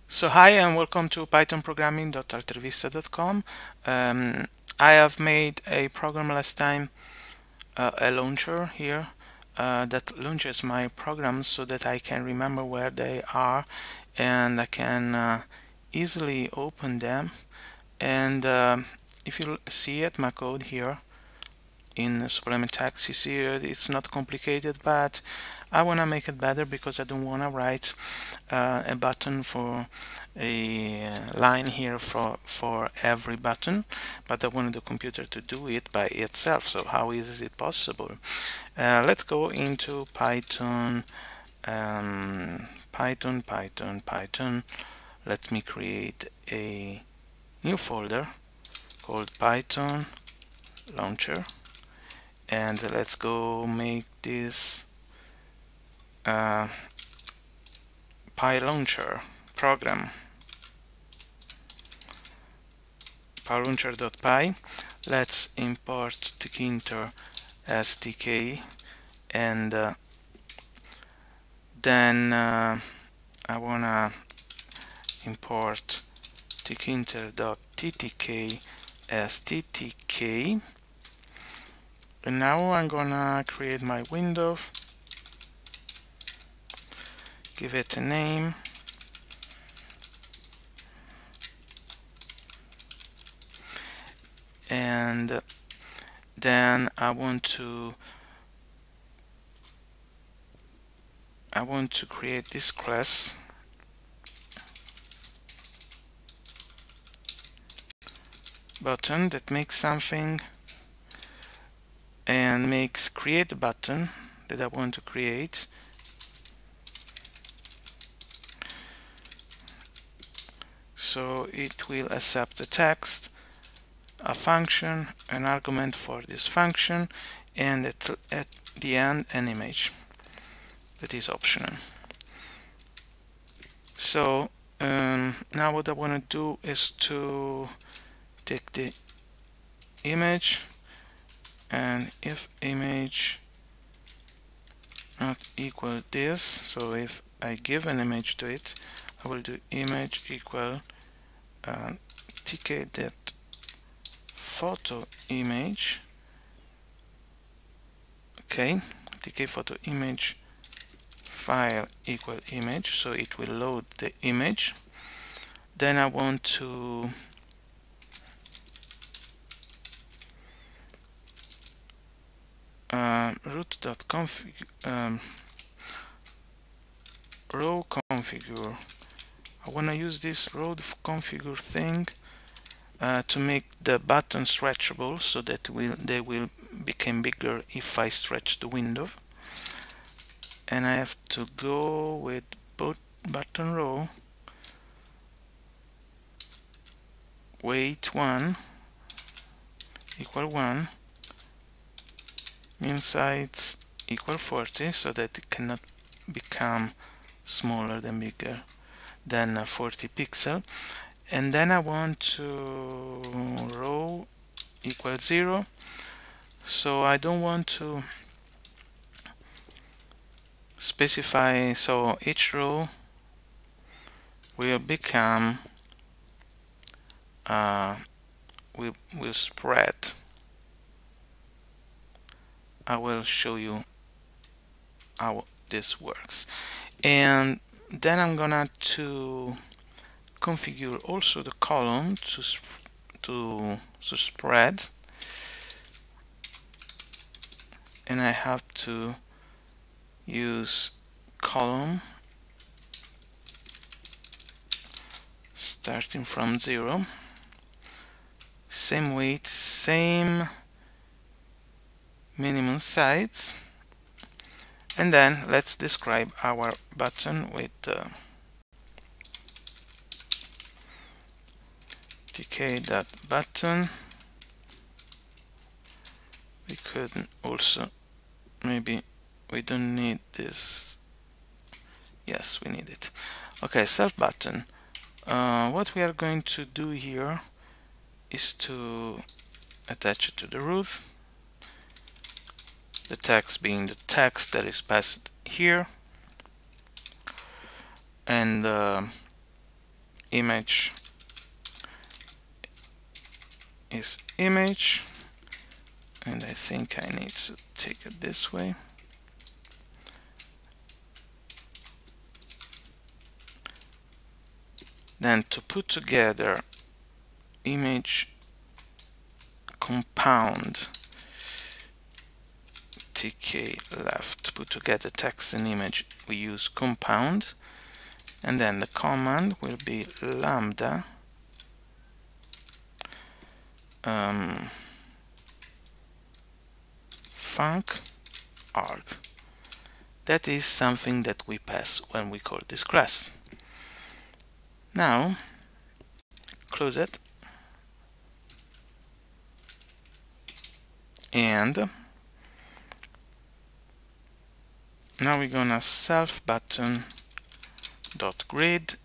So hi and welcome to pythonprogramming.altervista.com. I have made a program last time, a launcher here that launches my programs so that I can remember where they are and I can easily open them. And if you see it, my code here in supplement text, you see it's not complicated, but I want to make it better because I don't want to write a button for a line here for every button, but I wanted the computer to do it by itself. So how is it possible? Let's go into Python, Python. Let me create a new folder called Python launcher, and let's go make this PyLauncher program. PyLauncher.py. Let's import tkinter SDK, and then I wanna import tkinter.ttk as ttk, and now I'm gonna create my window, give it a name, and then I want to create this class button that makes something and makes create a button that I want to create. So it will accept the text, a function, an argument for this function, and at the end an image that is optional. So now what I want to do is to take the image, and if image not equal this, so if I give an image to it, I will do image equal tk.photo image. Okay, tk photo image file equal image, so it will load the image. Then I want to root.config row configure. I want to use this row configure thing to make the button stretchable so that they will become bigger if I stretch the window. And I have to go with both button row weight 1 equal 1, min size equal 40, so that it cannot become smaller than bigger than 40 pixel. And then I want to row equal 0, so I don't want to specify, so each row will become will spread. I will show you how this works. And then I'm gonna to configure also the column to spread, and I have to use column starting from 0, same weight, same minimum size. And then let's describe our button with tk.button. We could also, maybe we don't need this. Yes, we need it. Okay, self button. What we are going to do here is to attach it to the root, the text being the text that is passed here, and image is image, and I think I need to take it this way. Then to put together image compound tk left, to put together text and image, we use compound, and then the command will be lambda func arg. That is something that we pass when we call this class. Now close it, and now we're gonna self button dot grid.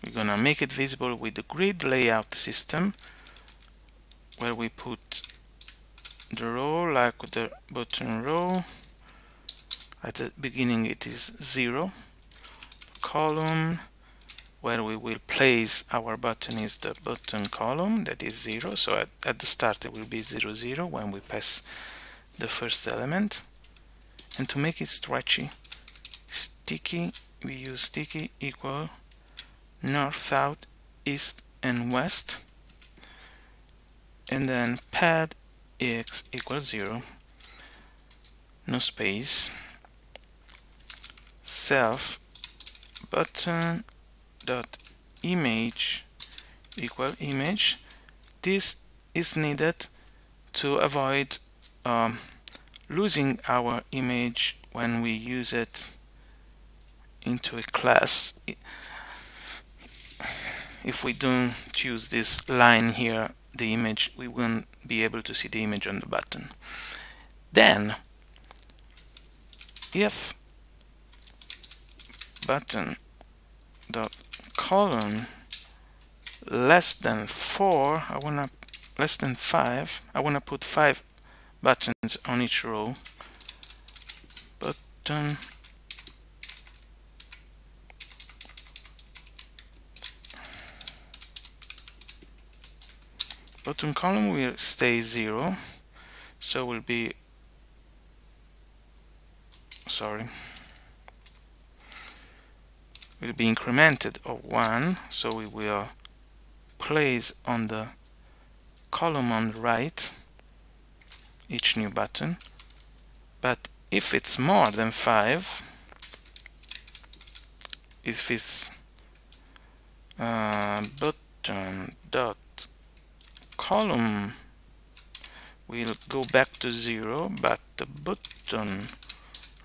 We're gonna make it visible with the grid layout system, where we put the row like the button row. At the beginning it is 0. Column, where we will place our button, is the button column, that is 0. So at the start it will be 0, 0 when we pass the first element. And to make it stretchy, sticky, we use sticky equal north, south, east and west, and then pad x equals 0, no space, self button dot image equal image. This is needed to avoid losing our image when we use it into a class. If we don't choose this line here, the image, we won't be able to see the image on the button. Then if button dot column less than 4, less than 5, I wanna put 5 buttons on each row. Button column will stay 0, so will be incremented of 1, so we will place on the column on the right each new button. But if it's more than 5, if it's button dot column will go back to 0, but the button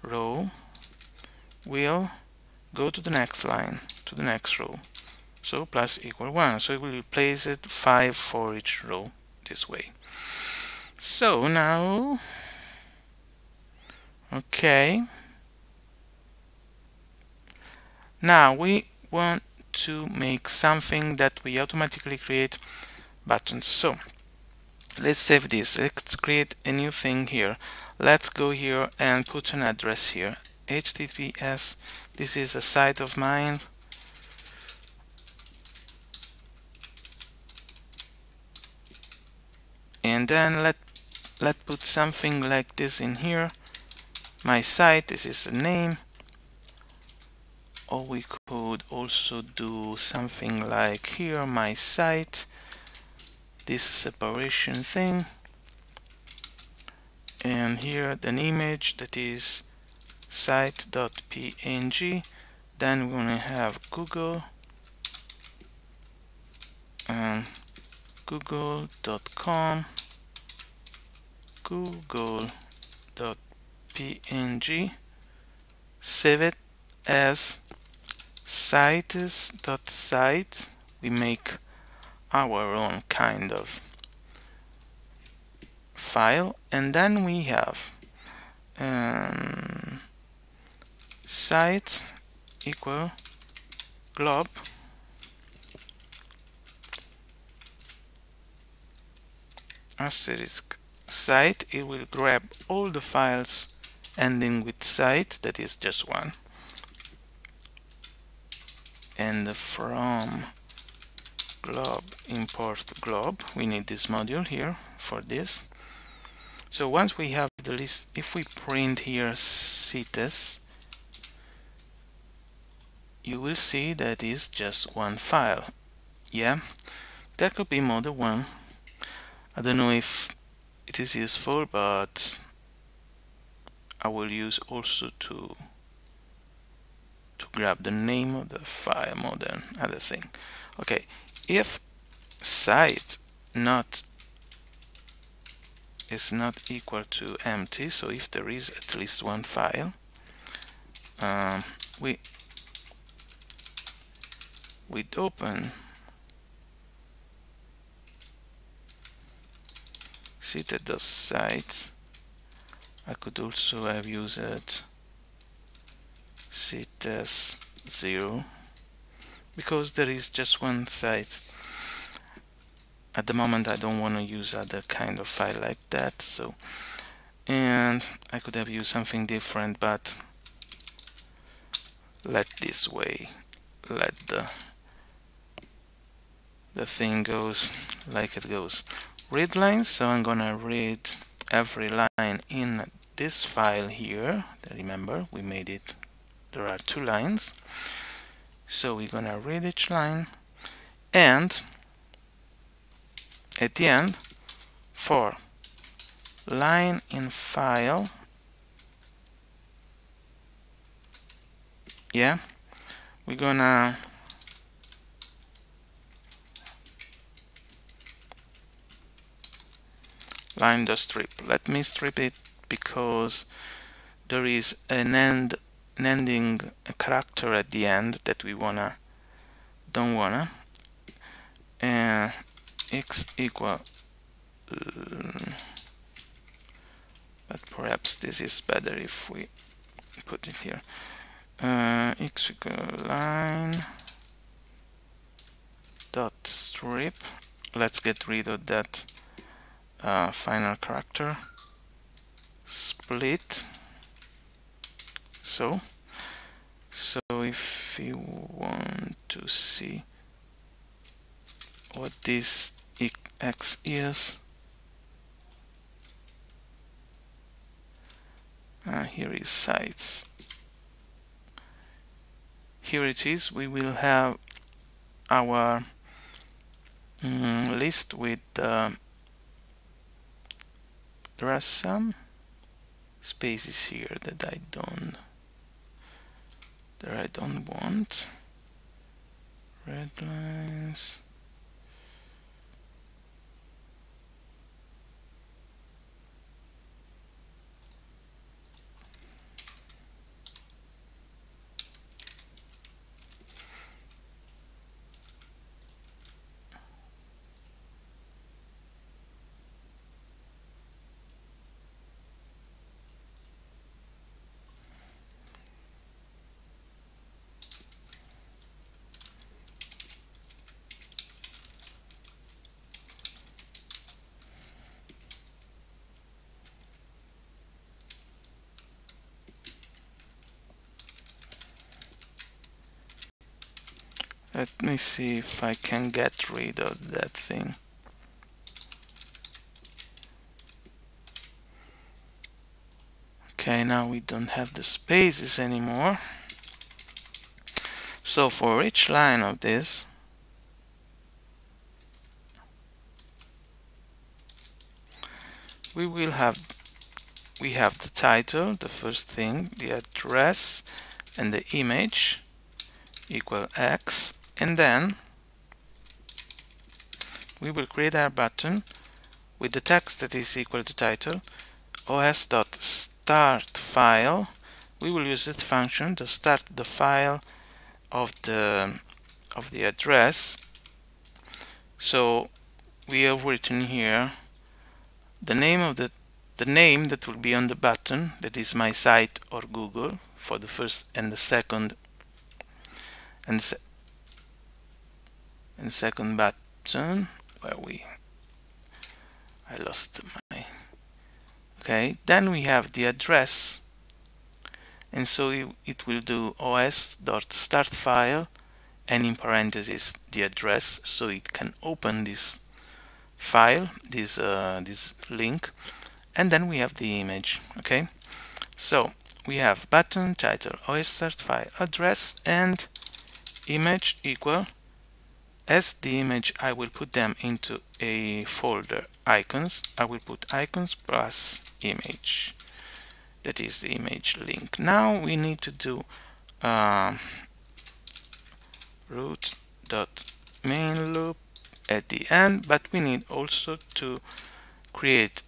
row will go to the next line, to the next row. So plus equal 1. So it will replace it 5 for each row this way. So now, okay. Now we want to make something that we automatically create buttons. So let's save this. Let's create a new thing here. Let's go here and put an address here. HTTPS. This is a site of mine. And then let put something like this in here. My site. This is the name. Or we could also do something like here, my site, this separation thing, and here an image that is site.png. Then we're gonna have Google, google.com, google.png, save it as sites.site. We make our own kind of file, and then we have site equal glob asterisk site. It will grab all the files ending with site, that is just one. and from glob import glob. We need this module here for this. So once we have the list, if we print here CITES, you will see that is just one file. Yeah, there could be more than one. I don't know if it is useful, but I will use also to grab the name of the file more than other thing. Okay, if site not is not equal to empty, so if there is at least one file, we with open cited.sites, I could also have used cites 0 because there is just one site. At the moment I don't want to use other kind of file like that, so, and I could have used something different, but let this way, let the thing goes like it goes. Read lines, so I'm gonna read every line in this file here. Remember, we made it, there are 2 lines, so we're gonna read each line, and at the end, for line in file, yeah, we're gonna line.strip. Let me strip it because there is an ending character at the end that we don't wanna, x equal, but perhaps this is better if we put it here, x equal line dot strip. Let's get rid of that final character, split. So if you want to see what this x is, here is sites. Here it is. We will have our list with there are some spaces here that I don't want. Red lines. Let me see if I can get rid of that thing. Okay, now we don't have the spaces anymore. So for each line of this, we have the title, the first thing, the address, and the image equal X, and then we will create our button with the text that is equal to title, os.startFile. We will use that function to start the file of the address. So we have written here the name of the name that will be on the button, that is my site or Google for the first and the second second button, where I lost my, okay, then we have the address, and so it will do os.startFile and in parentheses the address, so it can open this file, this link, and then we have the image. Okay, so we have button, title, OS start file, address, and image equal. As the image, I will put them into a folder icons. I will put icons plus image. That is the image link. Now we need to do root.main loop at the end, but we need also to create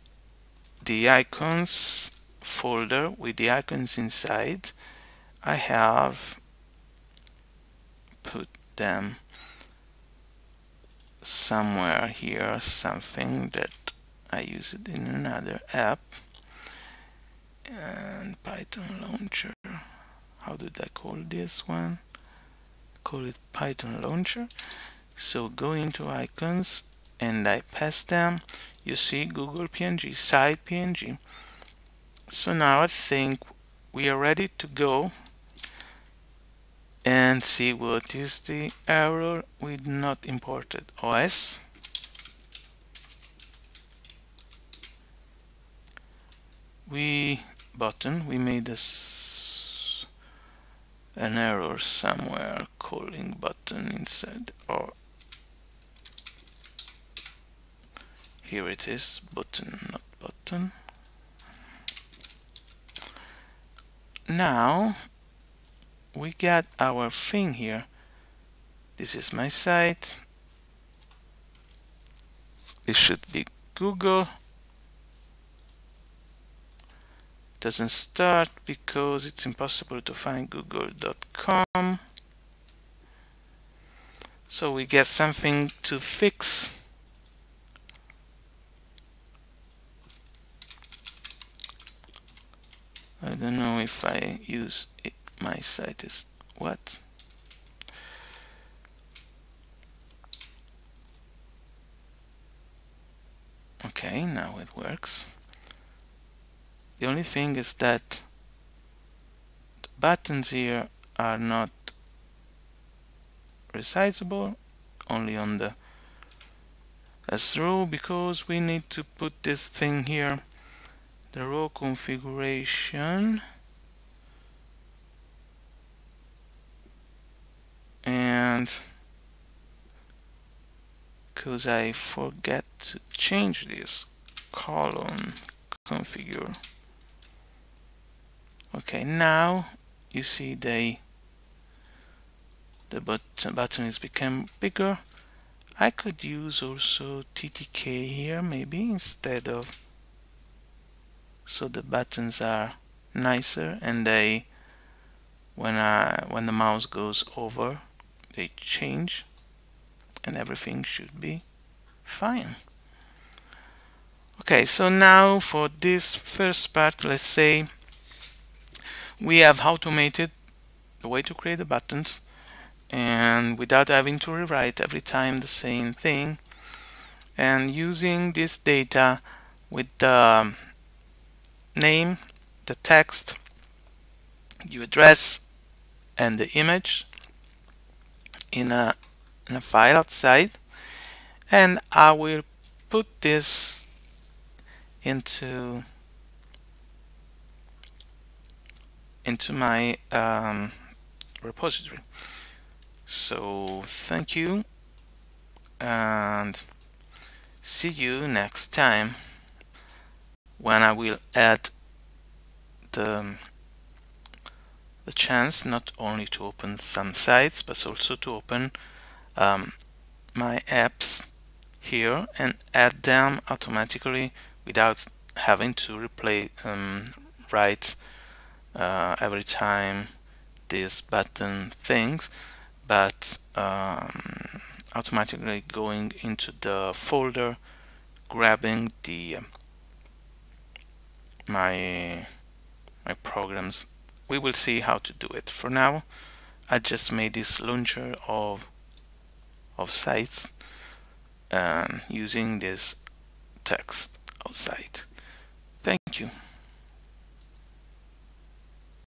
the icons folder with the icons inside. I have put them somewhere here, something that I use it in another app. And Python launcher, how did I call this one? Call it Python launcher. So go into icons and I pass them. You see Google PNG, site PNG. So now I think we are ready to go and see what is the error with not imported OS. We made an error somewhere, calling button instead, or here it is, button, not button. Now we got our thing here. This is my site. It should be Google. Doesn't start because it's impossible to find google.com. So we get something to fix. I don't know if I use it. My site is what? Okay, now it works. The only thing is that the buttons here are not resizable, only on the as row, because we need to put this thing here, the row configuration, and because I forget to change this column configure. Okay, now you see the button is become bigger. I could use also TTK here maybe instead of, so the buttons are nicer and they when the mouse goes over they change and everything should be fine. Okay, so now for this first part, let's say we have automated the way to create the buttons and without having to rewrite every time the same thing, and using this data with the name, the text, the address, and the image in a file outside, and I will put this into my repository. So thank you and see you next time when I will add the chance not only to open some sites but also to open my apps here and add them automatically without having to write every time these button things, but automatically going into the folder, grabbing the my programs. We will see how to do it. For now, I just made this launcher of sites using this text outside. Thank you.